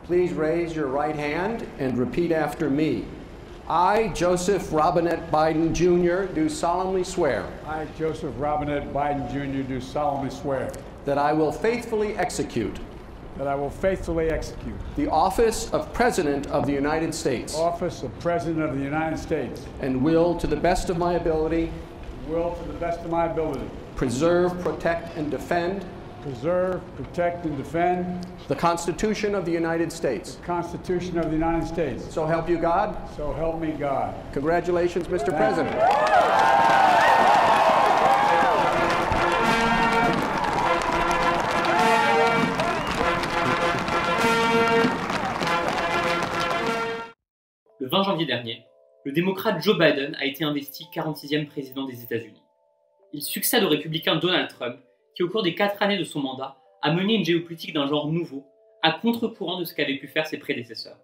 Please raise your right hand and repeat after me. I, Joseph Robinette Biden Jr., do solemnly swear. I, Joseph Robinette Biden Jr., do solemnly swear. That I will faithfully execute. That I will faithfully execute. The office of President of the United States. Office of President of the United States. And will, to the best of my ability. Will, to the best of my ability. Preserve, protect, and defend. Preserve, protect, and defend. The Constitution of the United States. The Constitution of the United States. So help you God. So help me God. Congratulations, Mr. President. Le 20 janvier dernier, le démocrate Joe Biden a été investi 46e président des États-Unis. Il succède au républicain Donald Trump, qui au cours des 4 années de son mandat a mené une géopolitique d'un genre nouveau, à contre-courant de ce qu'avaient pu faire ses prédécesseurs.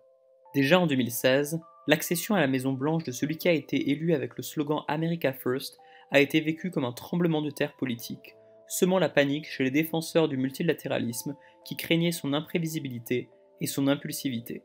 Déjà en 2016, l'accession à la Maison-Blanche de celui qui a été élu avec le slogan America First a été vécue comme un tremblement de terre politique, semant la panique chez les défenseurs du multilatéralisme qui craignaient son imprévisibilité et son impulsivité.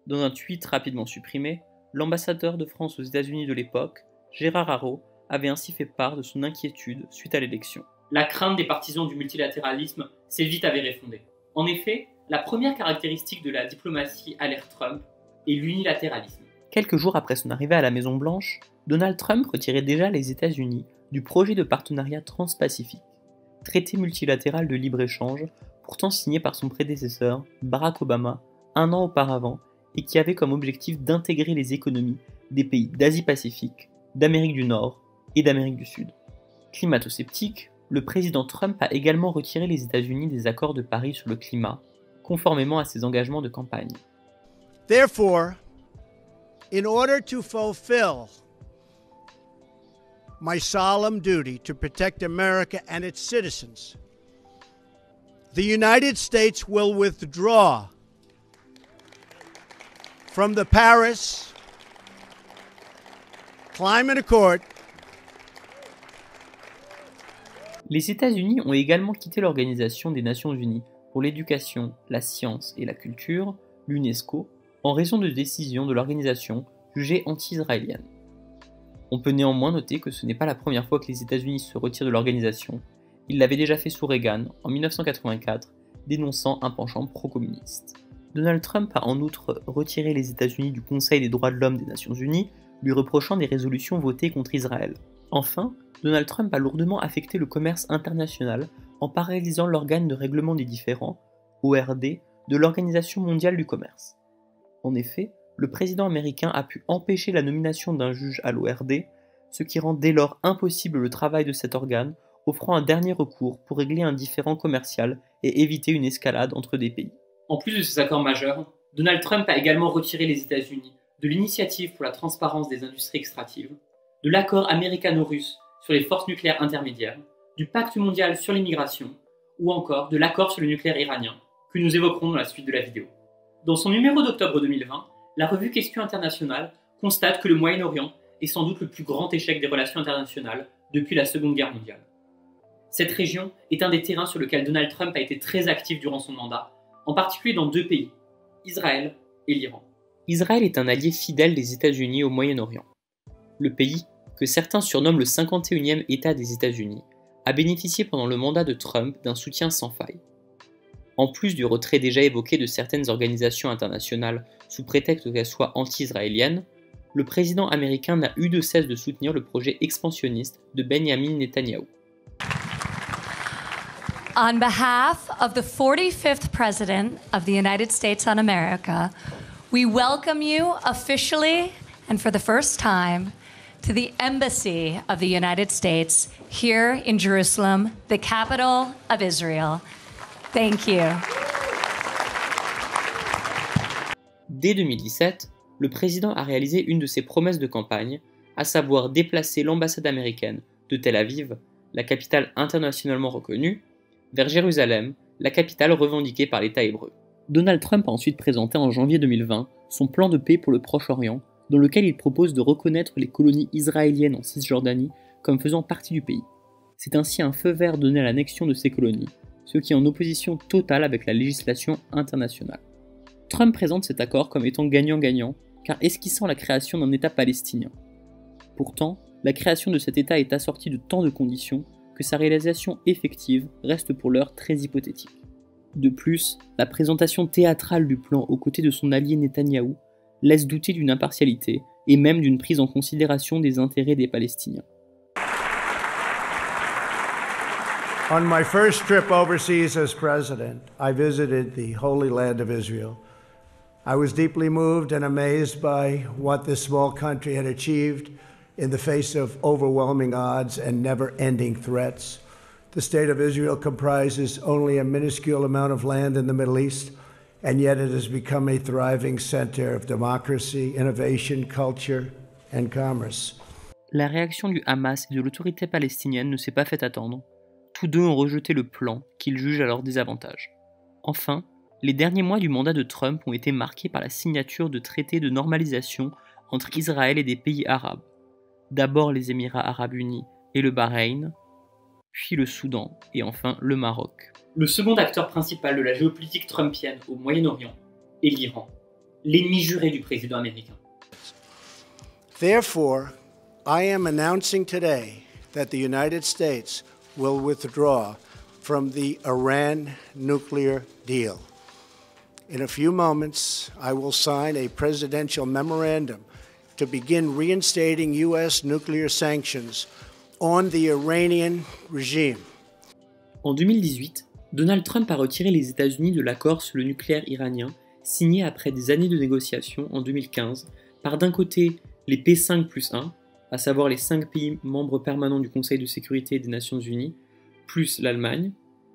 Dans un tweet rapidement supprimé, l'ambassadeur de France aux États-Unis de l'époque, Gérard Haro, avait ainsi fait part de son inquiétude suite à l'élection. La crainte des partisans du multilatéralisme s'est vite avérée fondée. En effet, la première caractéristique de la diplomatie à l'ère Trump est l'unilatéralisme. Quelques jours après son arrivée à la Maison-Blanche, Donald Trump retirait déjà les États-Unis du projet de partenariat transpacifique, traité multilatéral de libre-échange, pourtant signé par son prédécesseur, Barack Obama, 1 an auparavant, et qui avait comme objectif d'intégrer les économies des pays d'Asie-Pacifique, d'Amérique du Nord et d'Amérique du Sud. Climato-sceptique, le président Trump a également retiré les États-Unis des accords de Paris sur le climat, conformément à ses engagements de campagne. Therefore, in order to fulfill my solemn duty to protect America and its citizens, the United States will withdraw from the Paris Climate Accord. Les États-Unis ont également quitté l'Organisation des Nations Unies pour l'éducation, la science et la culture, l'UNESCO, en raison de décisions de l'organisation jugées anti-israéliennes. On peut néanmoins noter que ce n'est pas la première fois que les États-Unis se retirent de l'organisation. Ils l'avaient déjà fait sous Reagan en 1984, dénonçant un penchant pro-communiste. Donald Trump a en outre retiré les États-Unis du Conseil des droits de l'homme des Nations Unies, lui reprochant des résolutions votées contre Israël. Enfin, Donald Trump a lourdement affecté le commerce international en paralysant l'organe de règlement des différends, ORD, de l'Organisation mondiale du commerce. En effet, le président américain a pu empêcher la nomination d'un juge à l'ORD, ce qui rend dès lors impossible le travail de cet organe, offrant un dernier recours pour régler un différend commercial et éviter une escalade entre des pays. En plus de ces accords majeurs, Donald Trump a également retiré les États-Unis de l'initiative pour la transparence des industries extractives, de l'accord américano-russe sur les forces nucléaires intermédiaires, du pacte mondial sur l'immigration, ou encore de l'accord sur le nucléaire iranien, que nous évoquerons dans la suite de la vidéo. Dans son numéro d'octobre 2020, la revue Questions internationales constate que le Moyen-Orient est sans doute le plus grand échec des relations internationales depuis la Seconde Guerre mondiale. Cette région est un des terrains sur lequel Donald Trump a été très actif durant son mandat, en particulier dans 2 pays, Israël et l'Iran. Israël est un allié fidèle des États-Unis au Moyen-Orient. Le pays, que certains surnomment le 51e État des États-Unis, a bénéficié pendant le mandat de Trump d'un soutien sans faille. En plus du retrait déjà évoqué de certaines organisations internationales sous prétexte qu'elles soient anti-israéliennes, le président américain n'a eu de cesse de soutenir le projet expansionniste de Benjamin Netanyahou. On behalf of the 45th President of the United States of America, we welcome you officially and for the first time to the Embassy of the United States here in Jerusalem, the capital of Israel. Thank you. Dès 2017, le président a réalisé une de ses promesses de campagne, à savoir déplacer l'ambassade américaine de Tel Aviv, la capitale internationalement reconnue, vers Jérusalem, la capitale revendiquée par l'État hébreu. Donald Trump a ensuite présenté en janvier 2020 son plan de paix pour le Proche-Orient, dans lequel il propose de reconnaître les colonies israéliennes en Cisjordanie comme faisant partie du pays. C'est ainsi un feu vert donné à l'annexion de ces colonies, ce qui est en opposition totale avec la législation internationale. Trump présente cet accord comme étant gagnant-gagnant, car esquissant la création d'un État palestinien. Pourtant, la création de cet État est assortie de tant de conditions que sa réalisation effective reste pour l'heure très hypothétique. De plus, la présentation théâtrale du plan aux côtés de son allié Netanyahou laisse douter d'une impartialité et même d'une prise en considération des intérêts des Palestiniens. On my first trip overseas as president, I visited the Holy Land of Israel. I was deeply moved and amazed by what this small country had achieved in the face of overwhelming odds and never-ending threats. The state of Israel comprises only a minuscule amount of land in the Middle East, and yet it has become a thriving center of democracy, innovation, culture, and commerce. La réaction du Hamas et de l'autorité palestinienne ne s'est pas fait attendre. Tous deux ont rejeté le plan qu'ils jugent à leur désavantage. Enfin, les derniers mois du mandat de Trump ont été marqués par la signature de traités de normalisation entre Israël et des pays arabes. D'abord les Émirats arabes unis et le Bahreïn, puis le Soudan et enfin le Maroc. Le second acteur principal de la géopolitique trumpienne au Moyen-Orient est l'Iran, l'ennemi juré du président américain. Therefore, I am announcing today that the United States will withdraw from the Iran nuclear deal. In a few moments, I will sign a presidential memorandum to begin reinstating U.S. nuclear sanctions on the Iranian regime. En 2018, Donald Trump a retiré les États-Unis de l'accord sur le nucléaire iranien signé après des années de négociations en 2015 par d'un côté les P5+1, à savoir les 5 pays membres permanents du Conseil de sécurité des Nations Unies, plus l'Allemagne,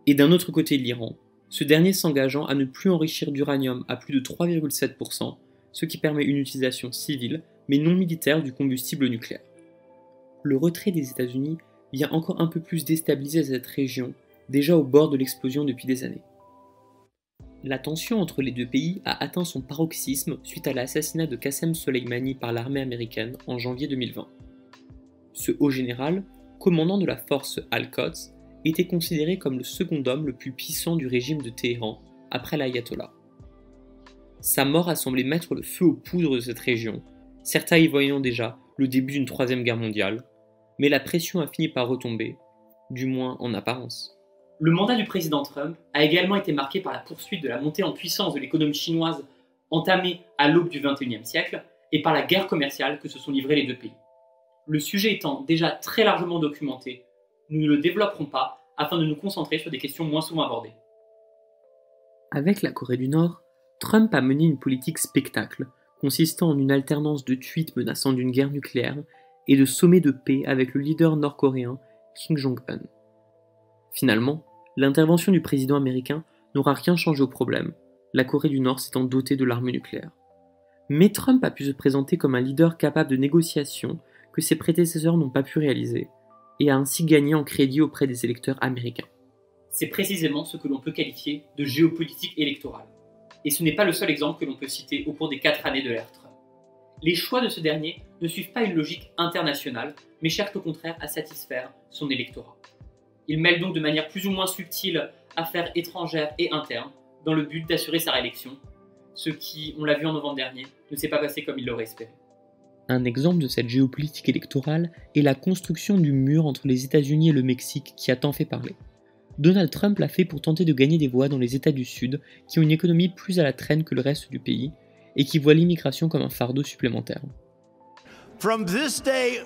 et d'un autre côté l'Iran, ce dernier s'engageant à ne plus enrichir d'uranium à plus de 3,7%, ce qui permet une utilisation civile mais non militaire du combustible nucléaire. Le retrait des États-Unis vient encore un peu plus déstabiliser cette région, déjà au bord de l'explosion depuis des années. La tension entre les deux pays a atteint son paroxysme suite à l'assassinat de Qassem Soleimani par l'armée américaine en janvier 2020. Ce haut général, commandant de la force Al-Quds, était considéré comme le second homme le plus puissant du régime de Téhéran, après l'ayatollah. Sa mort a semblé mettre le feu aux poudres de cette région, certains y voyant déjà le début d'une troisième guerre mondiale, mais la pression a fini par retomber, du moins en apparence. Le mandat du président Trump a également été marqué par la poursuite de la montée en puissance de l'économie chinoise entamée à l'aube du XXIe siècle et par la guerre commerciale que se sont livrés les deux pays. Le sujet étant déjà très largement documenté, nous ne le développerons pas afin de nous concentrer sur des questions moins souvent abordées. Avec la Corée du Nord, Trump a mené une politique spectacle, consistant en une alternance de tweets menaçant d'une guerre nucléaire et de sommets de paix avec le leader nord-coréen Kim Jong-un. Finalement, l'intervention du président américain n'aura rien changé au problème, la Corée du Nord s'étant dotée de l'arme nucléaire. Mais Trump a pu se présenter comme un leader capable de négociation que ses prédécesseurs n'ont pas pu réaliser, et a ainsi gagné en crédit auprès des électeurs américains. C'est précisément ce que l'on peut qualifier de géopolitique électorale. Et ce n'est pas le seul exemple que l'on peut citer au cours des 4 années de l'ère Trump. Les choix de ce dernier ne suivent pas une logique internationale, mais cherchent au contraire à satisfaire son électorat. Il mêle donc de manière plus ou moins subtile affaires étrangères et internes, dans le but d'assurer sa réélection, ce qui, on l'a vu en novembre dernier, ne s'est pas passé comme il l'aurait espéré. Un exemple de cette géopolitique électorale est la construction du mur entre les États-Unis et le Mexique qui a tant fait parler. Donald Trump l'a fait pour tenter de gagner des voix dans les États du Sud qui ont une économie plus à la traîne que le reste du pays et qui voient l'immigration comme un fardeau supplémentaire. From this day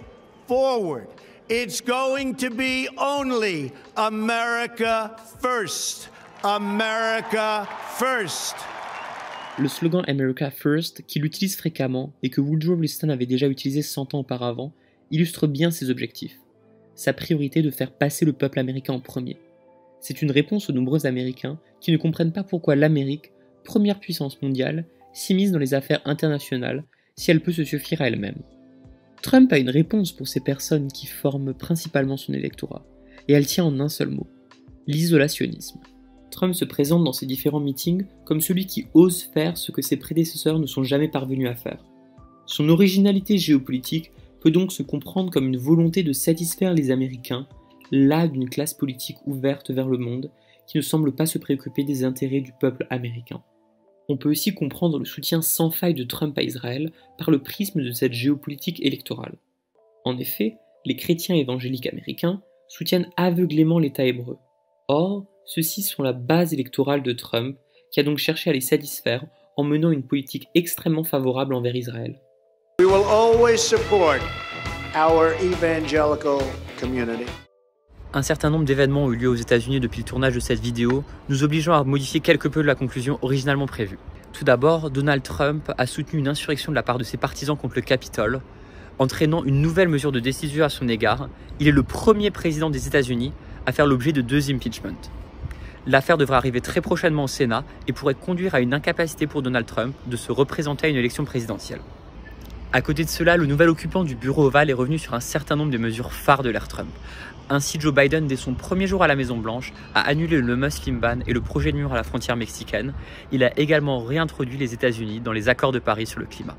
forward, it's going to be only America first. America first. Le slogan America First, qu'il utilise fréquemment et que Woodrow Wilson avait déjà utilisé 100 ans auparavant, illustre bien ses objectifs. Sa priorité de faire passer le peuple américain en premier. C'est une réponse aux nombreux Américains qui ne comprennent pas pourquoi l'Amérique, première puissance mondiale, s'immisce dans les affaires internationales si elle peut se suffire à elle-même. Trump a une réponse pour ces personnes qui forment principalement son électorat, et elle tient en un seul mot, l'isolationnisme. Trump se présente dans ses différents meetings comme celui qui ose faire ce que ses prédécesseurs ne sont jamais parvenus à faire. Son originalité géopolitique peut donc se comprendre comme une volonté de satisfaire les Américains, las d'une classe politique ouverte vers le monde qui ne semble pas se préoccuper des intérêts du peuple américain. On peut aussi comprendre le soutien sans faille de Trump à Israël par le prisme de cette géopolitique électorale. En effet, les chrétiens évangéliques américains soutiennent aveuglément l'État hébreu. Or, ceux-ci sont la base électorale de Trump, qui a donc cherché à les satisfaire en menant une politique extrêmement favorable envers Israël. We will always support our evangelical community. Un certain nombre d'événements ont eu lieu aux États-Unis depuis le tournage de cette vidéo, nous obligeant à modifier quelque peu de la conclusion originalement prévue. Tout d'abord, Donald Trump a soutenu une insurrection de la part de ses partisans contre le Capitole, entraînant une nouvelle mesure de décision à son égard. Il est le premier président des États-Unis à faire l'objet de 2 impeachments. L'affaire devrait arriver très prochainement au Sénat et pourrait conduire à une incapacité pour Donald Trump de se représenter à une élection présidentielle. À côté de cela, le nouvel occupant du bureau ovale est revenu sur un certain nombre de mesures phares de l'ère Trump. Ainsi, Joe Biden, dès son premier jour à la Maison-Blanche, a annulé le Muslim ban et le projet de mur à la frontière mexicaine. Il a également réintroduit les États-Unis dans les accords de Paris sur le climat.